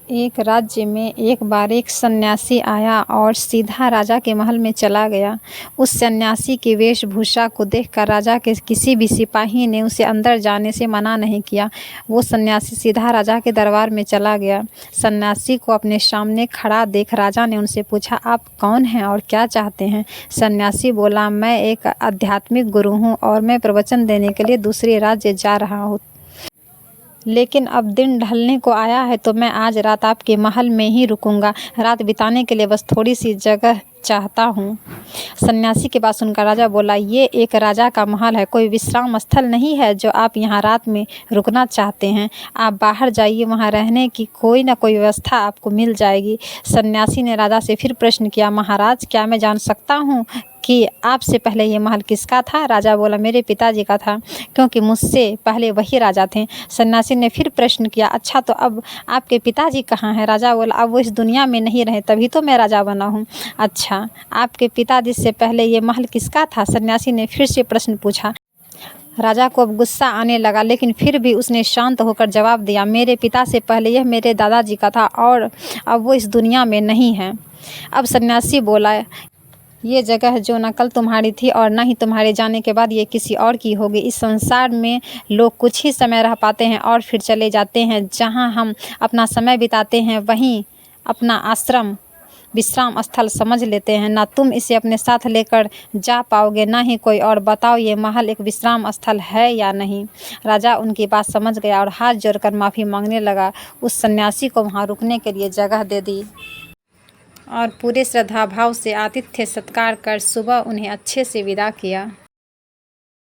एक राज्य में एक बार एक सन्यासी आया और सीधा राजा के महल में चला गया। उस सन्यासी की वेशभूषा को देखकर राजा के किसी भी सिपाही ने उसे अंदर जाने से मना नहीं किया। वो सन्यासी सीधा राजा के दरबार में चला गया। सन्यासी को अपने सामने खड़ा देख राजा ने उनसे पूछा, आप कौन हैं और क्या चाहते हैं? सन्यासी बोला, मैं एक आध्यात्मिक गुरु हूँ और मैं प्रवचन देने के लिए दूसरे राज्य जा रहा हूँ, लेकिन अब दिन ढलने को आया है तो मैं आज रात आपके महल में ही रुकूंगा। रात बिताने के लिए बस थोड़ी सी जगह चाहता हूँ। सन्यासी की बात सुनकर राजा बोला, ये एक राजा का महल है, कोई विश्राम स्थल नहीं है जो आप यहाँ रात में रुकना चाहते हैं। आप बाहर जाइए, वहाँ रहने की कोई ना कोई व्यवस्था आपको मिल जाएगी। सन्यासी ने राजा से फिर प्रश्न किया, महाराज क्या मैं जान सकता हूँ कि आपसे पहले ये महल किसका था? राजा बोला, मेरे पिताजी का था, क्योंकि मुझसे पहले वही राजा थे। सन्यासी ने फिर प्रश्न किया, अच्छा तो अब आपके पिताजी कहाँ हैं? राजा बोला, अब वो इस दुनिया में नहीं रहे, तभी तो मैं राजा बना हूँ। अच्छा, आपके पिताजी से पहले ये महल किसका था? सन्यासी ने फिर से प्रश्न पूछा। राजा को अब गुस्सा आने लगा, लेकिन फिर भी उसने शांत होकर जवाब दिया, मेरे पिता से पहले यह मेरे दादाजी का था और अब वो इस दुनिया में नहीं है। अब सन्यासी बोला, ये जगह जो न कल तुम्हारी थी और न ही तुम्हारे जाने के बाद ये किसी और की होगी। इस संसार में लोग कुछ ही समय रह पाते हैं और फिर चले जाते हैं। जहाँ हम अपना समय बिताते हैं वहीं अपना आश्रम विश्राम स्थल समझ लेते हैं। ना तुम इसे अपने साथ लेकर जा पाओगे, ना ही कोई और। बताओ ये महल एक विश्राम स्थल है या नहीं? राजा उनकी बात समझ गया और हाथ जोड़कर माफ़ी मांगने लगा। उस सन्यासी को वहाँ रुकने के लिए जगह दे दी और पूरे श्रद्धा भाव से आतिथ्य सत्कार कर सुबह उन्हें अच्छे से विदा किया।